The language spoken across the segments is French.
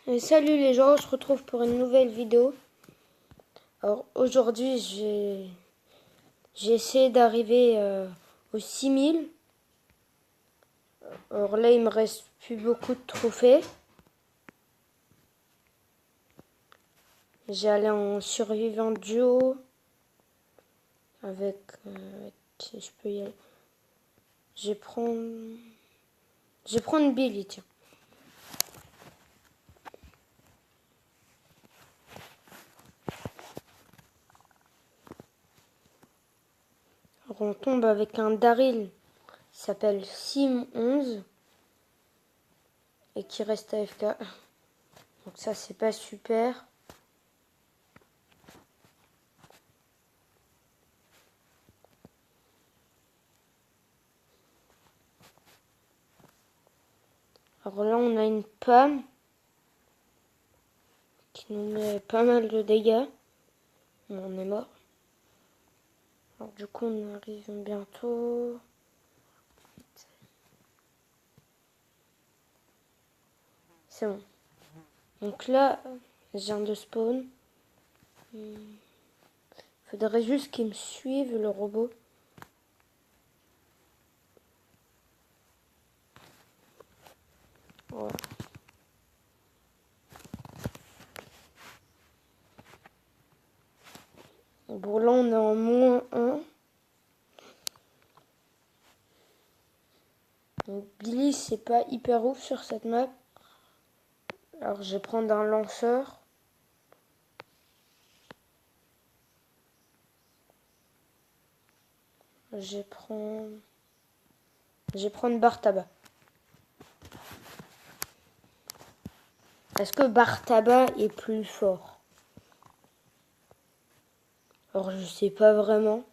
Salut les gens, on se retrouve pour une nouvelle vidéo. Alors aujourd'hui j'ai essayé d'arriver aux 6000. Alors là il me reste plus beaucoup de trophées. J'ai allé en survivant duo avec si je peux y aller. Je vais prendre Billy, tiens. Alors on tombe avec un Daryl qui s'appelle Sim11 et qui reste AFK. Donc ça c'est pas super. Alors là on a une Pam qui nous met pas mal de dégâts. On est mort. Alors du coup on arrive bientôt. C'est bon. Donc là, je viens de spawn. Faudrait juste qu'il me suive le robot. Voilà. Bon là on est en -1. Donc Billy c'est pas hyper ouf sur cette map. Alors je vais prendre un lanceur. Je vais prendre Bartaba. Est-ce que Bartaba est plus fort? Alors je sais pas vraiment.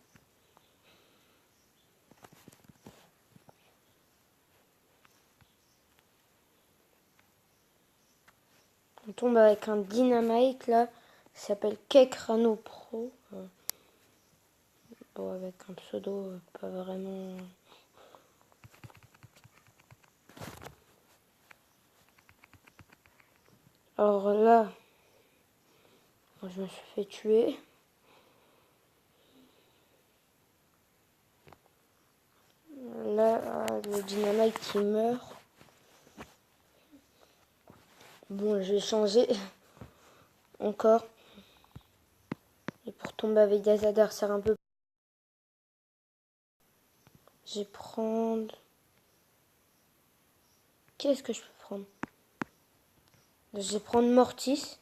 On tombe avec un Dynamite là, qui s'appelle Cake Rano Pro. Bon, avec un pseudo pas vraiment. Alors là, je me suis fait tuer. Là, le Dynamite qui meurt. Bon, je vais changer encore. Et pour tomber avec des adversaires un peu. Je vais prendre. Qu'est-ce que je peux prendre? Je vais prendre Mortis.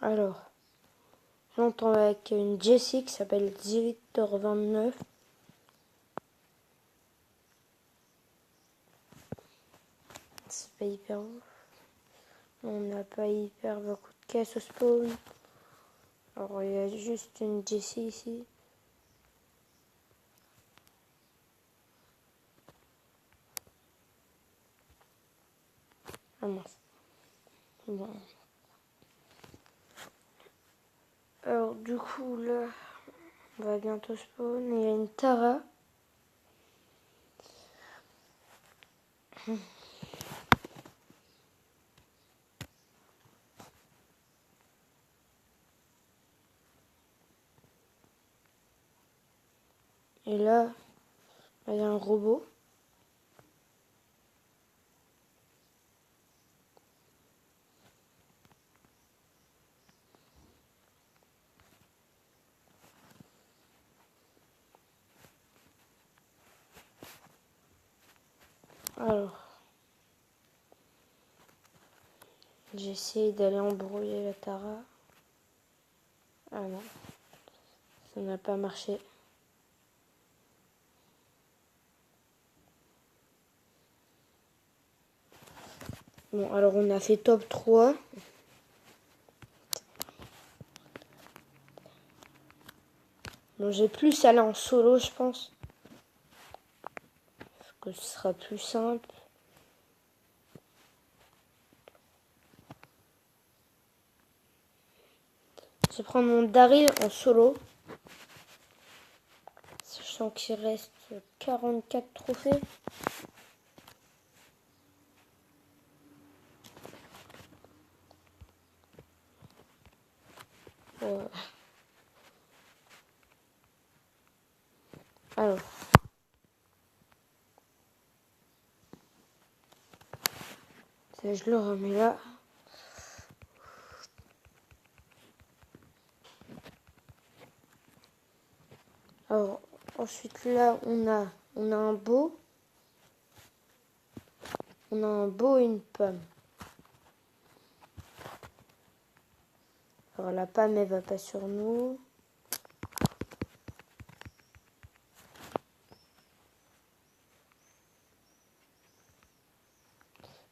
Alors, j'entends avec une Jessie qui s'appelle Victor29. C'est pas hyper ouf. On n'a pas hyper beaucoup de caisses au spawn. Alors, il y a juste une Jessie ici. Ah mince. Bon. Alors, du coup, là, on va bientôt spawn. Il y a une Tara. Et là, il y a un robot. Alors, j'essaie d'aller embrouiller la Tara. Ah non, ça n'a pas marché. Bon, alors on a fait top 3. Bon, j'ai plus aller en solo, je pense. Parce que ce sera plus simple. Je vais prendre mon Daryl en solo. sens qu'il reste 44 trophées. Alors. Ça, je le remets là. Alors, ensuite là, on a un beau. On a un beau et une pomme. Alors la pomme, elle va pas sur nous.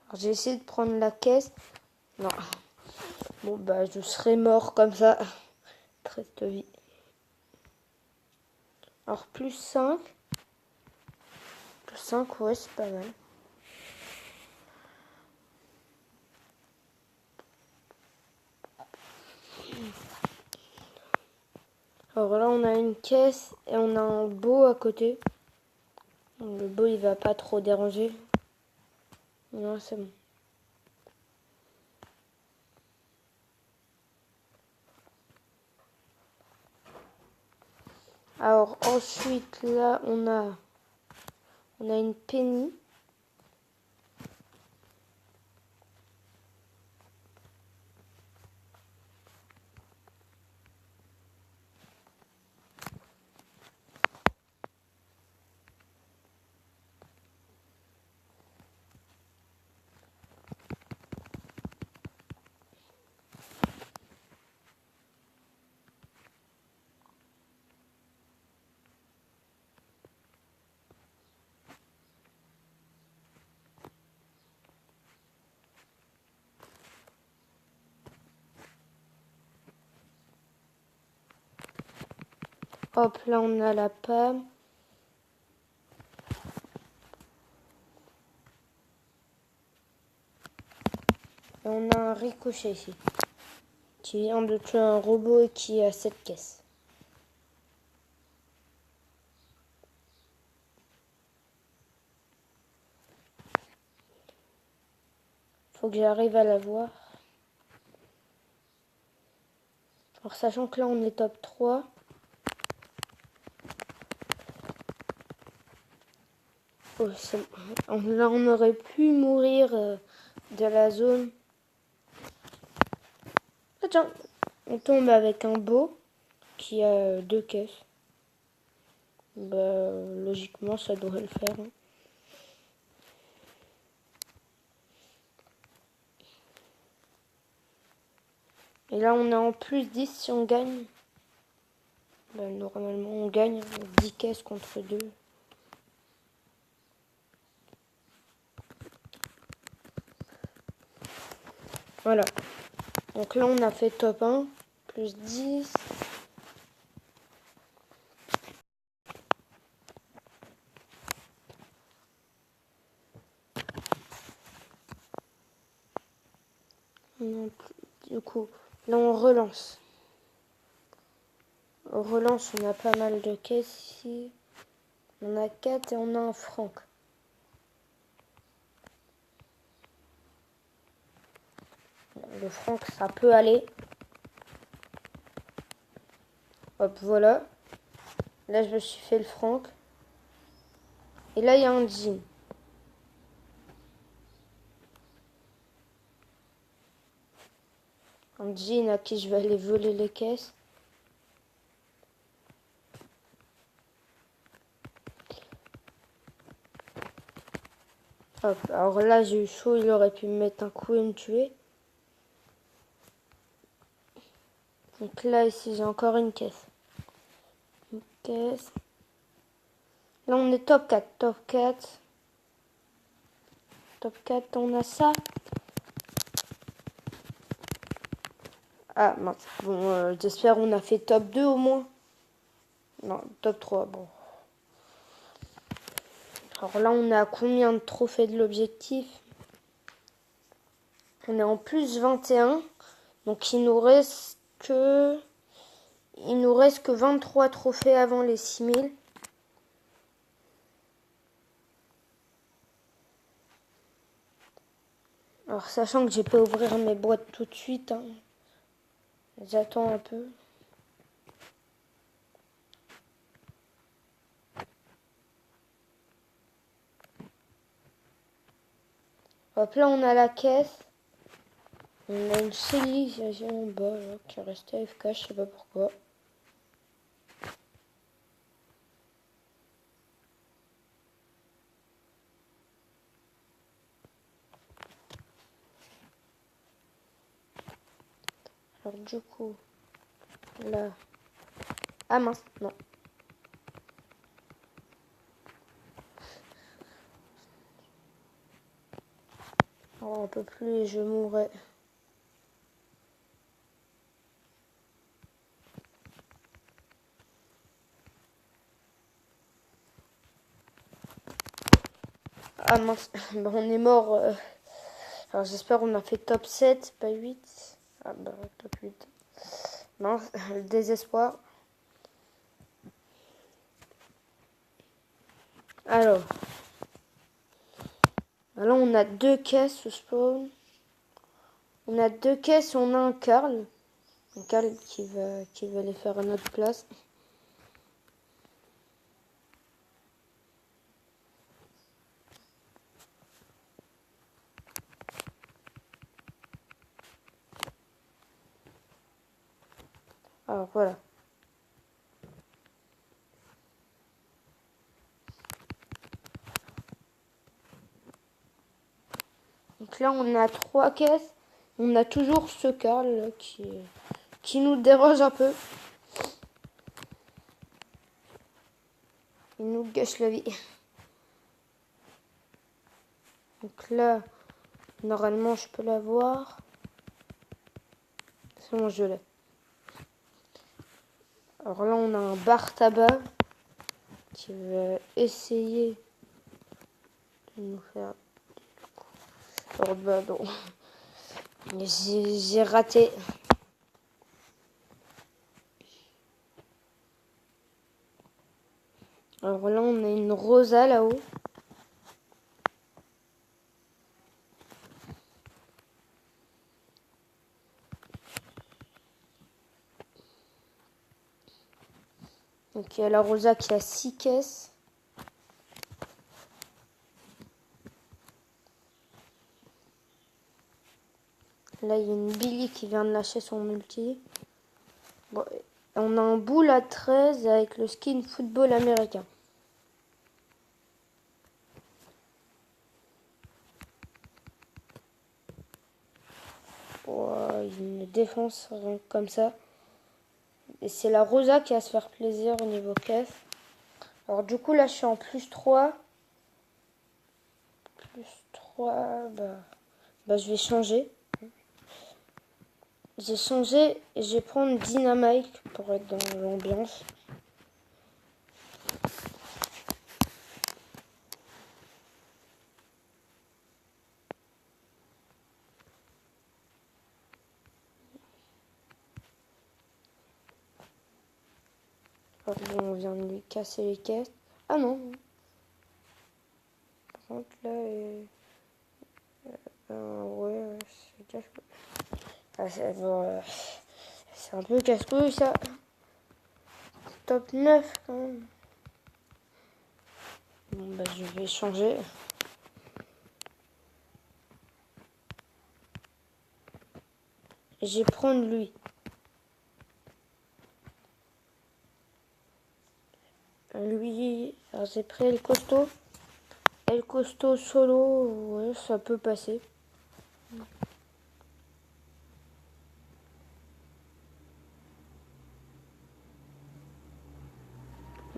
Alors j'ai essayé de prendre la caisse. Non. Bon bah je serais mort comme ça. Triste vie. Alors plus 5. Plus 5, ouais, c'est pas mal. Alors là, on a une caisse et on a un beau à côté. Donc, le beau, il va pas trop déranger. Non, c'est bon. Alors ensuite, là, on a une penny. Hop, là, on a la pomme. Et on a un ricochet ici. Qui vient de tuer un robot et qui a cette caisse. Faut que j'arrive à la voir. Alors, sachant que là, on est top 3. Oh, là, on aurait pu mourir de la zone. Ah, tiens, on tombe avec un beau qui a 2 caisses. Bah, logiquement, ça devrait le faire. Hein. Et là, on est en plus 10 si on gagne. Bah, normalement, on gagne 10 caisses contre 2. Voilà. Donc là, on a fait top 1, plus 10. Du coup, là, on relance. On relance, on a pas mal de caisses ici. On a 4 et on a un franc. Le franc, ça peut aller. Hop, voilà. Là, je me suis fait le franc. Et là, il y a un jean. Un jean à qui je vais aller voler les caisses. Hop, alors là, j'ai eu chaud. Il aurait pu me mettre un coup et me tuer. Donc là, ici, j'ai encore une caisse. Une caisse. Là, on est top 4. Top 4. Top 4, on a ça. Ah, mince. Bon, j'espère on a fait top 2 au moins. Non, top 3, bon. Alors là, on est à combien de trophées de l'objectif? On est en plus 21. Donc, il nous reste que 23 trophées avant les 6000. Alors, sachant que j'ai pas ouvrir mes boîtes tout de suite, hein, j'attends un peu. Hop là, on a la caisse. On a une civilisation en bas là, qui est restée AFK, je sais pas pourquoi. Alors du coup, là... Ah mince, non. Oh, un peu plus et je mourrais. Ah mince, bah, on est mort. Alors j'espère qu'on a fait top 7, pas 8. Ah bah top 8. Mince, le désespoir. Alors là on a 2 caisses au spawn. On a 2 caisses et on a un Carl. Un Carl qui va les faire à notre place. Alors voilà. Donc là on a 3 caisses. On a toujours ce Carl là, qui nous dérange un peu. Il nous gâche la vie. Donc là, normalement je peux l'avoir. C'est bon, je l'ai. Alors là on a un bar tabac qui va essayer de nous faire... Alors bah non. J'ai raté. Alors là, on a une rosa là-haut. Donc il y a la rosa qui a 6 caisses. Là, il y a une Billy qui vient de lâcher son multi. Bon, on a un boule à 13 avec le skin football américain. Oh, une défense comme ça. Et c'est la rosa qui va se faire plaisir au niveau caisse. Alors du coup, là, je suis en plus 3. Plus 3, bah je vais changer. J'ai changé et je vais prendre Dynamite pour être dans l'ambiance. Alors, bon, on vient de lui casser les caisses. Ah non. Par contre là, ouais, c'est casse-couille. Ah, c'est un peu casse-couille ça. Top 9 quand même. Bon bah je vais changer. Et je vais prendre lui. Lui, alors j'ai pris El Costo. El Costo solo, ouais, ça peut passer.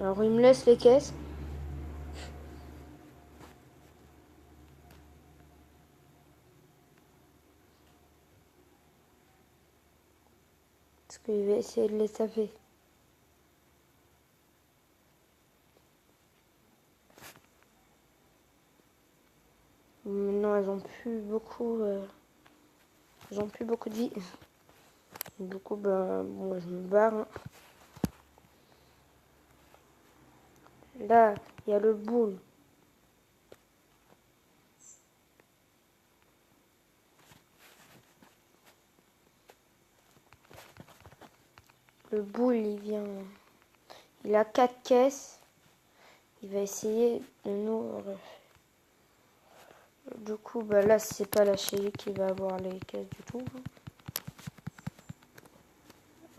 Alors il me laisse les caisses. Parce qu'il va essayer de les taper. Maintenant elles ont plus beaucoup. Elles ont plus beaucoup de vie. Du coup, bah, bon, je me barre. Hein. Là, il y a le boule. Le boule, il a 4 caisses. Il va essayer de nous... Du coup, bah là, c'est pas la chérie qui va avoir les caisses du tout.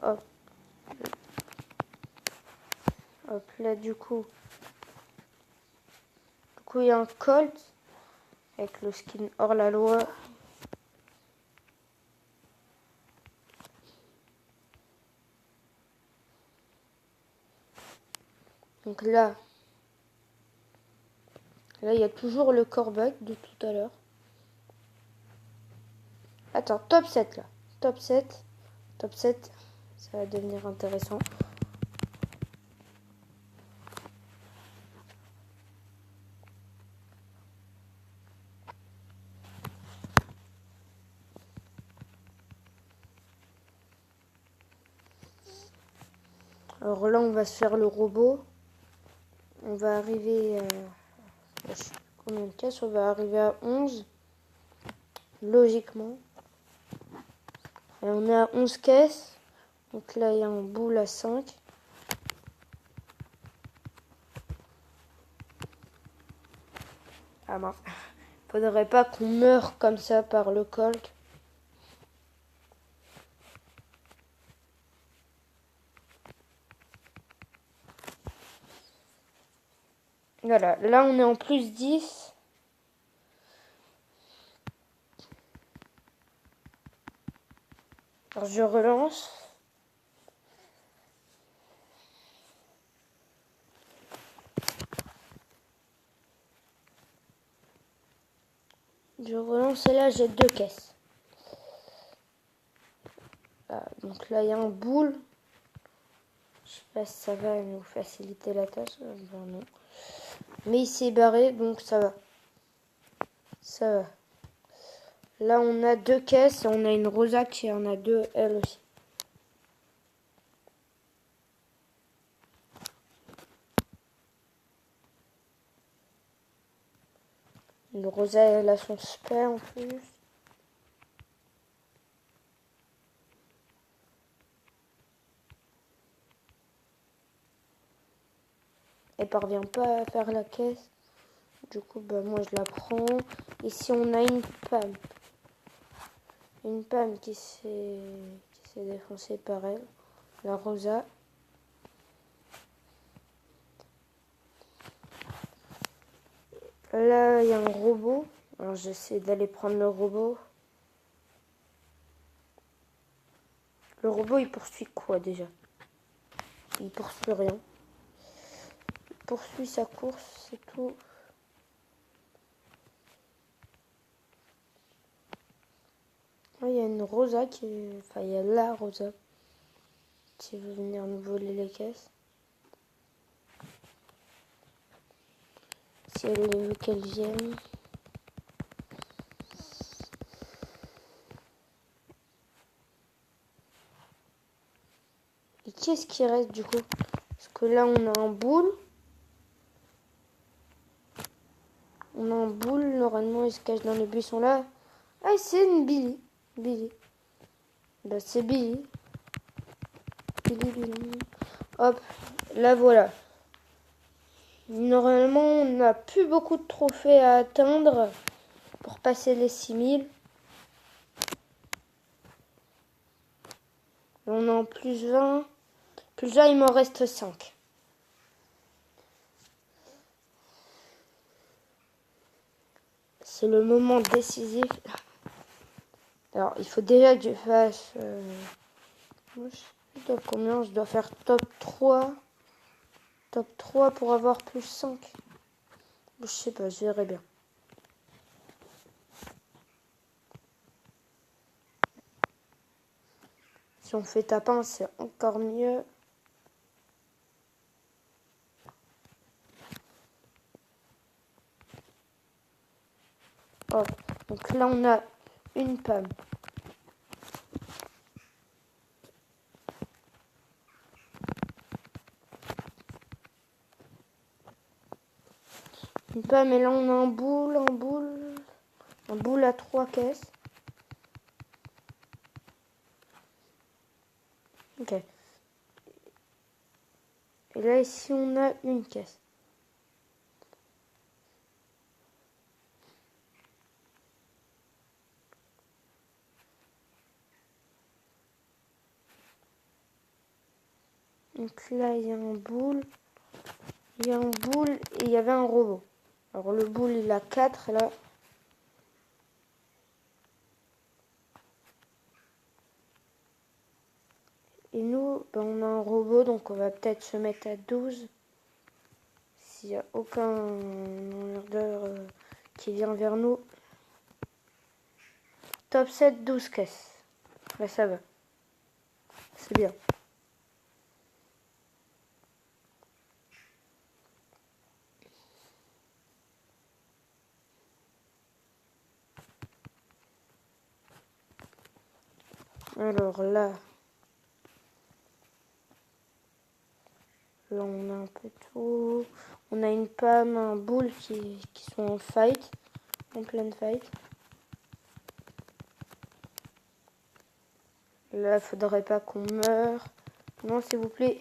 Hop. Hop, là, du coup, il y a un Colt avec le skin hors la loi. Donc là, il y a toujours le corbac de tout à l'heure. Attends, top 7 là. Top 7. Top 7. Ça va devenir intéressant. Alors là, on va se faire le robot. On va arriver à... Je sais plus combien de caisses. On va arriver à 11. Logiquement. Et on est à 11 caisses. Donc là, il y a un boule à 5. Ah ben, faudrait pas qu'on meure comme ça par le Colt. Voilà, là on est en plus 10. Alors je relance. Je relance et là j'ai 2 caisses. Ah, donc là il y a un boule. Je sais pas si ça va nous faciliter la tâche. Ben non. Mais il s'est barré donc ça va. Ça va. Là on a 2 caisses et on a une Rosa qui en a 2 elle aussi. Une Rosa elle a son spare en plus. Elle parvient pas à faire la caisse. Du coup, bah, moi je la prends. Ici, on a une Pam. Une Pam qui s'est défoncée par elle. La Rosa. Là, il y a un robot. Alors, j'essaie d'aller prendre le robot. Le robot, il poursuit quoi déjà? Il poursuit rien. Il poursuit sa course, c'est tout. Il y a une Rosa qui... Enfin, il y a la Rosa qui veut venir nous voler les caisses. Si elle veut qu'elle vienne. Et qu'est-ce qui reste du coup? Parce que là, on a un boule. On a un boule. Normalement, il se cache dans les buissons là. Ah, c'est une Billy. Billy. Bah, c'est Billy. Billy. Hop. Là, voilà. Normalement, on n'a plus beaucoup de trophées à atteindre pour passer les 6000. On est en plus 20. Plus 20, il m'en reste 5. C'est le moment décisif. Alors, il faut déjà que je fasse... je sais pas combien, je dois faire top 3. Top 3 pour avoir plus 5. Je sais pas, je verrai bien. Si on fait tapin, c'est encore mieux. Hop. Donc là, on a une Pam. Une Pam, et là, on a un boule à 3 caisses. Ok. Et là, ici, on a une caisse. Donc là, il y a un boule. Il y a un boule et il y avait un robot. Alors le boule, il a 4 là. Et nous, ben, on a un robot, donc on va peut-être se mettre à 12. S'il n'y a aucun emmerdeur qui vient vers nous. Top 7, 12 caisses. Là, ça va. C'est bien. Alors là, on a un peu tout. On a une pomme, un boule qui sont en fight, en pleine fight. Là, faudrait pas qu'on meure. Non, s'il vous plaît.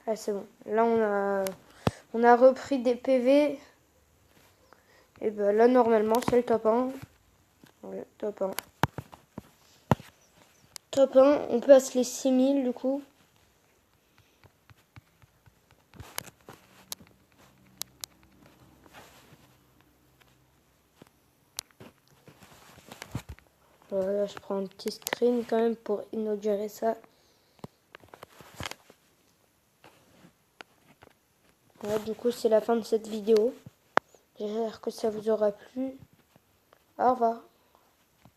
Ah, c'est bon. Là, on a repris des PV. Et ben là, normalement, c'est le top 1. Ouais, top 1. Top 1, on passe les 6000 du coup. Voilà, je prends un petit screen quand même pour inaugurer ça. Voilà, du coup, c'est la fin de cette vidéo. J'espère que ça vous aura plu. Au revoir.